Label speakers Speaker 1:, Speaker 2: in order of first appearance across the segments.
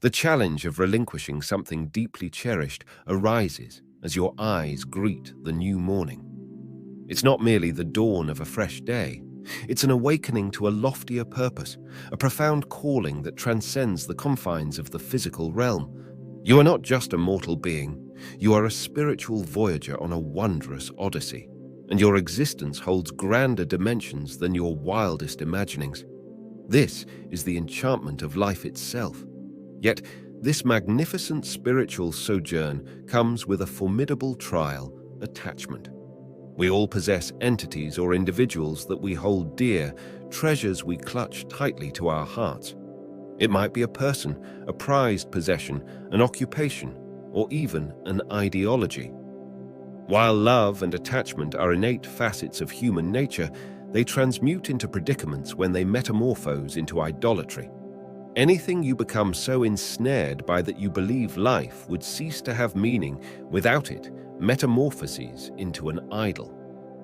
Speaker 1: The challenge of relinquishing something deeply cherished arises as your eyes greet the new morning. It's not merely the dawn of a fresh day. It's an awakening to a loftier purpose, a profound calling that transcends the confines of the physical realm. You are not just a mortal being, you are a spiritual voyager on a wondrous odyssey, and your existence holds grander dimensions than your wildest imaginings. This is the enchantment of life itself. Yet, this magnificent spiritual sojourn comes with a formidable trial: attachment. We all possess entities or individuals that we hold dear, treasures we clutch tightly to our hearts. It might be a person, a prized possession, an occupation, or even an ideology. While love and attachment are innate facets of human nature, they transmute into predicaments when they metamorphose into idolatry. Anything you become so ensnared by that you believe life would cease to have meaning without it metamorphoses into an idol.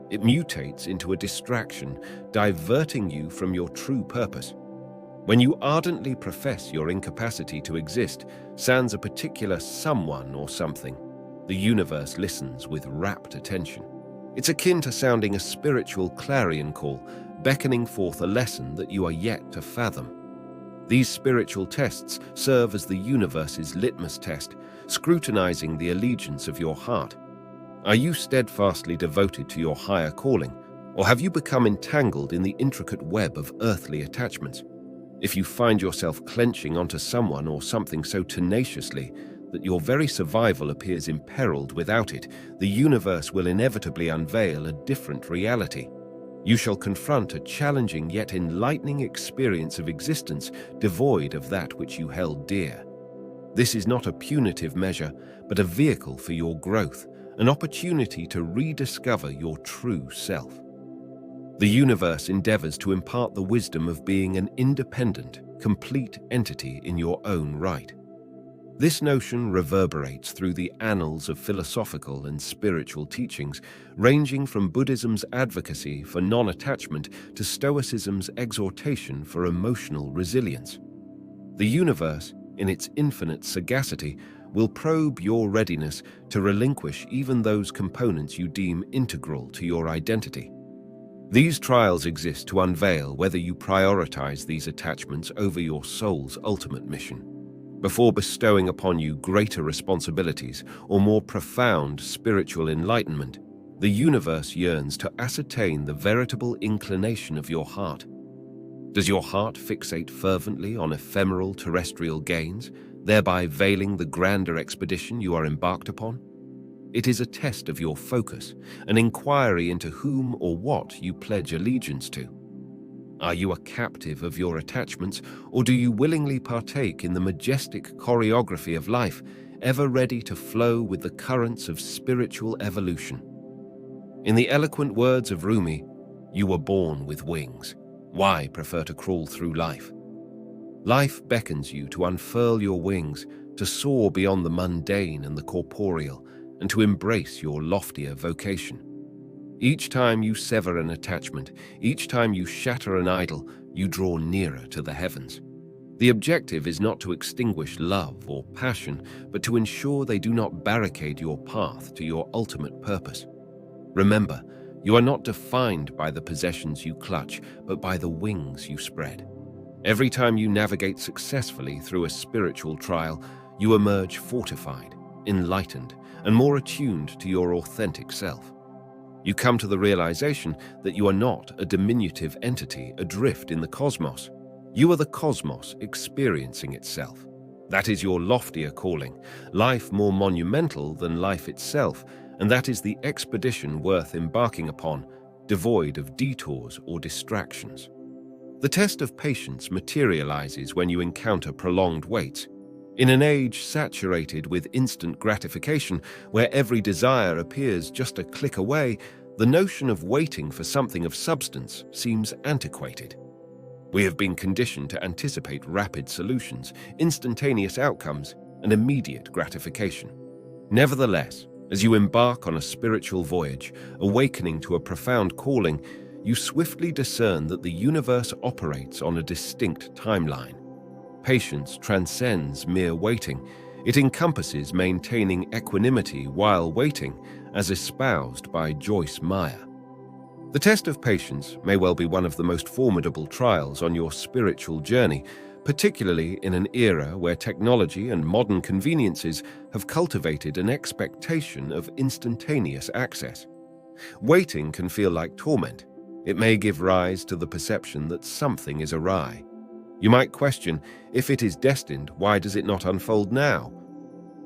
Speaker 1: It mutates into a distraction, diverting you from your true purpose. When you ardently profess your incapacity to exist, sans a particular someone or something, the universe listens with rapt attention. It's akin to sounding a spiritual clarion call, beckoning forth a lesson that you are yet to fathom. These spiritual tests serve as the universe's litmus test, scrutinizing the allegiance of your heart. Are you steadfastly devoted to your higher calling, or have you become entangled in the intricate web of earthly attachments? If you find yourself clenching onto someone or something so tenaciously that your very survival appears imperiled without it, the universe will inevitably unveil a different reality. You shall confront a challenging yet enlightening experience of existence devoid of that which you held dear. This is not a punitive measure, but a vehicle for your growth, an opportunity to rediscover your true self. The universe endeavors to impart the wisdom of being an independent, complete entity in your own right. This notion reverberates through the annals of philosophical and spiritual teachings, ranging from Buddhism's advocacy for non-attachment to Stoicism's exhortation for emotional resilience. The universe, in its infinite sagacity, will probe your readiness to relinquish even those components you deem integral to your identity. These trials exist to unveil whether you prioritize these attachments over your soul's ultimate mission. Before bestowing upon you greater responsibilities or more profound spiritual enlightenment, the universe yearns to ascertain the veritable inclination of your heart. Does your heart fixate fervently on ephemeral terrestrial gains, thereby veiling the grander expedition you are embarked upon? It is a test of your focus, an inquiry into whom or what you pledge allegiance to. Are you a captive of your attachments, or do you willingly partake in the majestic choreography of life, ever ready to flow with the currents of spiritual evolution? In the eloquent words of Rumi, you were born with wings. Why prefer to crawl through life? Life beckons you to unfurl your wings, to soar beyond the mundane and the corporeal, and to embrace your loftier vocation. Each time you sever an attachment, each time you shatter an idol, you draw nearer to the heavens. The objective is not to extinguish love or passion, but to ensure they do not barricade your path to your ultimate purpose. Remember, you are not defined by the possessions you clutch, but by the wings you spread. Every time you navigate successfully through a spiritual trial, you emerge fortified, enlightened, and more attuned to your authentic self. You come to the realization that you are not a diminutive entity adrift in the cosmos. You are the cosmos experiencing itself. That is your loftier calling, life more monumental than life itself, and that is the expedition worth embarking upon, devoid of detours or distractions. The test of patience materializes when you encounter prolonged waits. In an age saturated with instant gratification, where every desire appears just a click away, the notion of waiting for something of substance seems antiquated. We have been conditioned to anticipate rapid solutions, instantaneous outcomes, and immediate gratification. Nevertheless, as you embark on a spiritual voyage, awakening to a profound calling, you swiftly discern that the universe operates on a distinct timeline. Patience transcends mere waiting. It encompasses maintaining equanimity while waiting, as espoused by Joyce Meyer. The test of patience may well be one of the most formidable trials on your spiritual journey, particularly in an era where technology and modern conveniences have cultivated an expectation of instantaneous access. Waiting can feel like torment. It may give rise to the perception that something is awry. You might question, if it is destined, why does it not unfold now?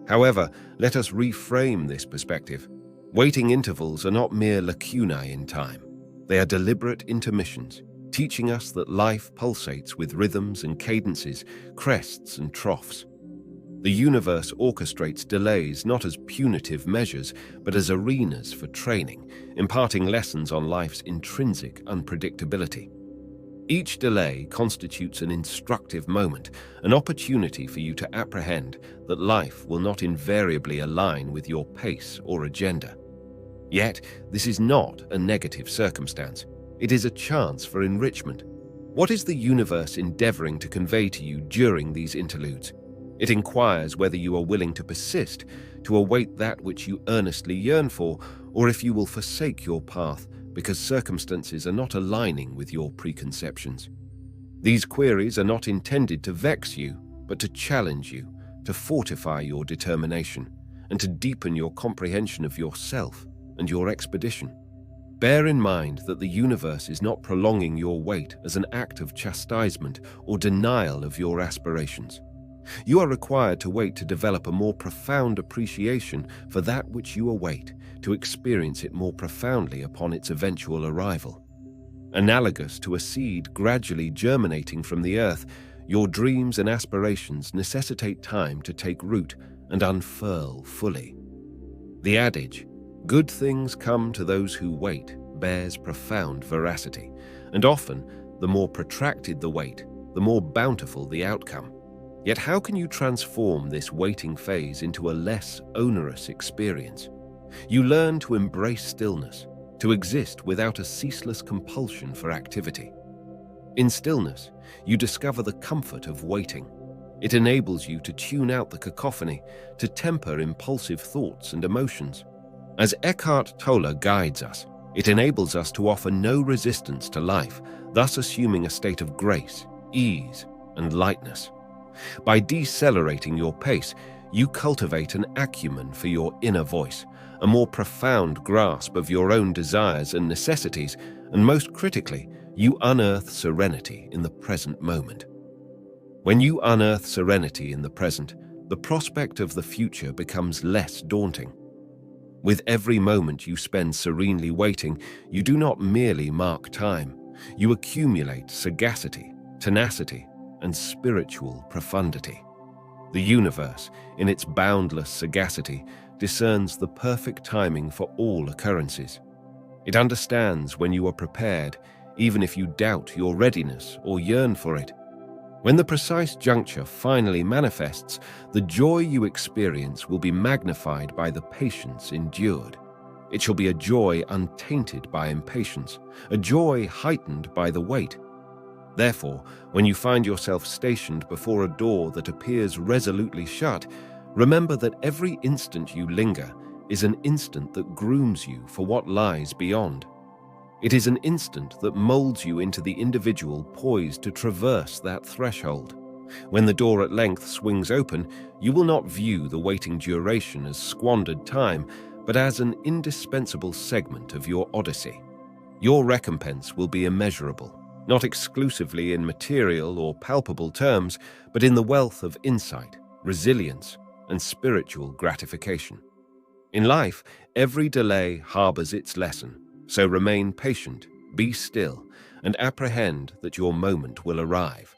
Speaker 1: However, let us reframe this perspective. Waiting intervals are not mere lacunae in time. They are deliberate intermissions, teaching us that life pulsates with rhythms and cadences, crests and troughs. The universe orchestrates delays not as punitive measures, but as arenas for training, imparting lessons on life's intrinsic unpredictability. Each delay constitutes an instructive moment, an opportunity for you to apprehend that life will not invariably align with your pace or agenda. Yet, this is not a negative circumstance. It is a chance for enrichment. What is the universe endeavoring to convey to you during these interludes? It inquires whether you are willing to persist, to await that which you earnestly yearn for, or if you will forsake your path because circumstances are not aligning with your preconceptions. These queries are not intended to vex you, but to challenge you, to fortify your determination, and to deepen your comprehension of yourself and your expedition. Bear in mind that the universe is not prolonging your wait as an act of chastisement or denial of your aspirations. You are required to wait to develop a more profound appreciation for that which you await, to experience it more profoundly upon its eventual arrival. Analogous to a seed gradually germinating from the earth, your dreams and aspirations necessitate time to take root and unfurl fully. The adage, "Good things come to those who wait," bears profound veracity, and often, the more protracted the wait, the more bountiful the outcome. Yet how can you transform this waiting phase into a less onerous experience? You learn to embrace stillness, to exist without a ceaseless compulsion for activity. In stillness, you discover the comfort of waiting. It enables you to tune out the cacophony, to temper impulsive thoughts and emotions. As Eckhart Tolle guides us, it enables us to offer no resistance to life, thus assuming a state of grace, ease, and lightness. By decelerating your pace, you cultivate an acumen for your inner voice, a more profound grasp of your own desires and necessities, and most critically, you unearth serenity in the present moment. When you unearth serenity in the present, the prospect of the future becomes less daunting. With every moment you spend serenely waiting, you do not merely mark time. You accumulate sagacity, tenacity, and spiritual profundity. The universe, in its boundless sagacity, discerns the perfect timing for all occurrences. It understands when you are prepared, even if you doubt your readiness or yearn for it. When the precise juncture finally manifests, the joy you experience will be magnified by the patience endured. It shall be a joy untainted by impatience, a joy heightened by the wait. Therefore, when you find yourself stationed before a door that appears resolutely shut, remember that every instant you linger is an instant that grooms you for what lies beyond. It is an instant that molds you into the individual poised to traverse that threshold. When the door at length swings open, you will not view the waiting duration as squandered time, but as an indispensable segment of your odyssey. Your recompense will be immeasurable, not exclusively in material or palpable terms, but in the wealth of insight, resilience, and spiritual gratification. In life, every delay harbors its lesson, so remain patient, be still, and apprehend that your moment will arrive.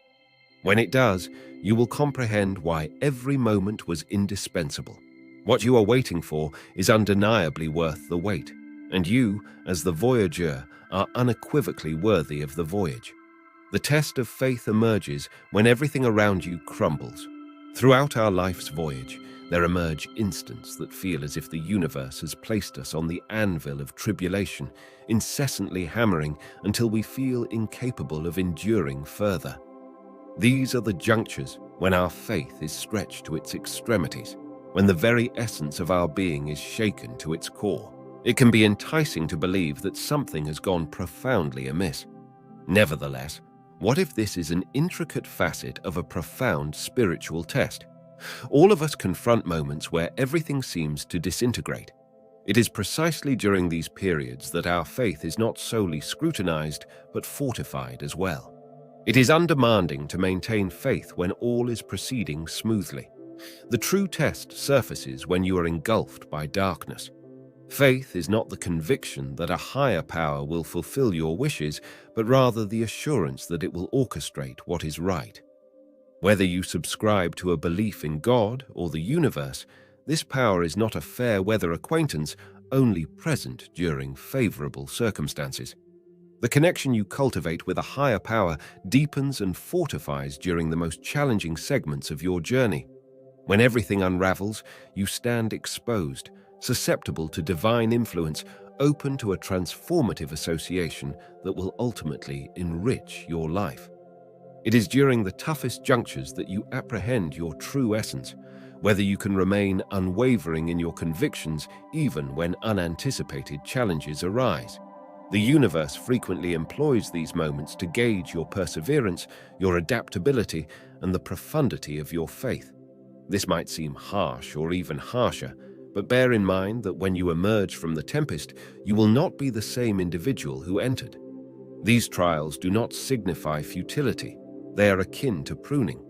Speaker 1: When it does, you will comprehend why every moment was indispensable. What you are waiting for is undeniably worth the wait, and you, as the voyager, are unequivocally worthy of the voyage. The test of faith emerges when everything around you crumbles. Throughout our life's voyage, there emerge instants that feel as if the universe has placed us on the anvil of tribulation, incessantly hammering until we feel incapable of enduring further. These are the junctures when our faith is stretched to its extremities, when the very essence of our being is shaken to its core. It can be enticing to believe that something has gone profoundly amiss. Nevertheless, what if this is an intricate facet of a profound spiritual test? All of us confront moments where everything seems to disintegrate. It is precisely during these periods that our faith is not solely scrutinized, but fortified as well. It is undemanding to maintain faith when all is proceeding smoothly. The true test surfaces when you are engulfed by darkness. Faith is not the conviction that a higher power will fulfill your wishes, but rather the assurance that it will orchestrate what is right. Whether you subscribe to a belief in God or the universe, this power is not a fair-weather acquaintance, only present during favorable circumstances. The connection you cultivate with a higher power deepens and fortifies during the most challenging segments of your journey. When everything unravels, you stand exposed, susceptible to divine influence, open to a transformative association that will ultimately enrich your life. It is during the toughest junctures that you apprehend your true essence, whether you can remain unwavering in your convictions even when unanticipated challenges arise. The universe frequently employs these moments to gauge your perseverance, your adaptability, and the profundity of your faith. This might seem harsh or even harsher, but bear in mind that when you emerge from the tempest, you will not be the same individual who entered. These trials do not signify futility. They are akin to pruning.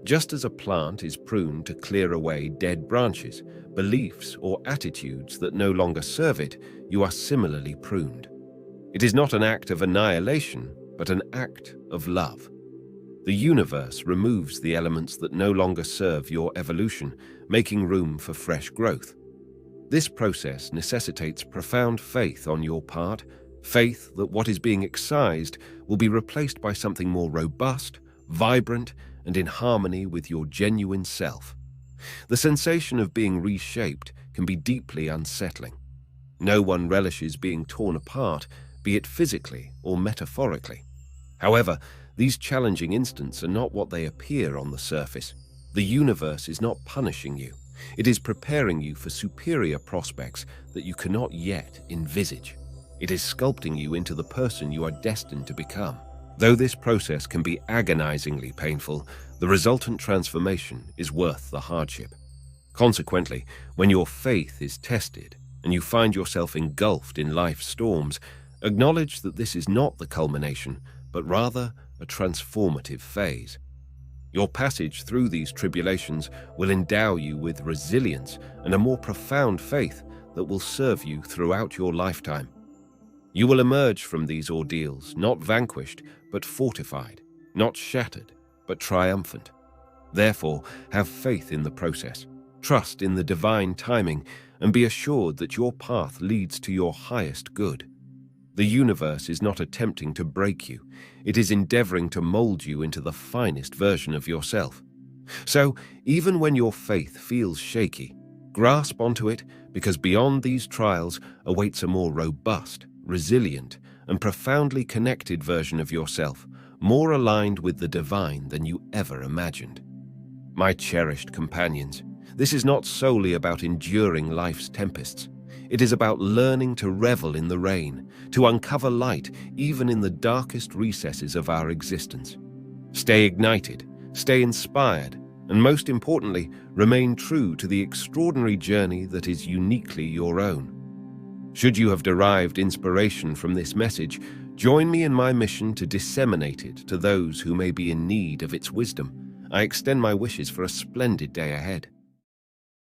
Speaker 1: Just as a plant is pruned to clear away dead branches, beliefs, or attitudes that no longer serve it, you are similarly pruned. It is not an act of annihilation, but an act of love. The universe removes the elements that no longer serve your evolution, making room for fresh growth. This process necessitates profound faith on your part, faith that what is being excised will be replaced by something more robust, vibrant, and in harmony with your genuine self. The sensation of being reshaped can be deeply unsettling. No one relishes being torn apart, be it physically or metaphorically. However, these challenging instants are not what they appear on the surface. The universe is not punishing you. It is preparing you for superior prospects that you cannot yet envisage. It is sculpting you into the person you are destined to become. Though this process can be agonizingly painful, the resultant transformation is worth the hardship. Consequently, when your faith is tested and you find yourself engulfed in life's storms, acknowledge that this is not the culmination, but rather a transformative phase. Your passage through these tribulations will endow you with resilience and a more profound faith that will serve you throughout your lifetime. You will emerge from these ordeals not vanquished, but fortified, not shattered, but triumphant. Therefore, have faith in the process, trust in the divine timing, and be assured that your path leads to your highest good. The universe is not attempting to break you. It is endeavoring to mold you into the finest version of yourself. So, even when your faith feels shaky, grasp onto it, because beyond these trials awaits a more robust, resilient, and profoundly connected version of yourself, more aligned with the divine than you ever imagined. My cherished companions, this is not solely about enduring life's tempests. It is about learning to revel in the rain, to uncover light even in the darkest recesses of our existence. Stay ignited, stay inspired, and most importantly, remain true to the extraordinary journey that is uniquely your own. Should you have derived inspiration from this message, join me in my mission to disseminate it to those who may be in need of its wisdom. I extend my wishes for a splendid day ahead.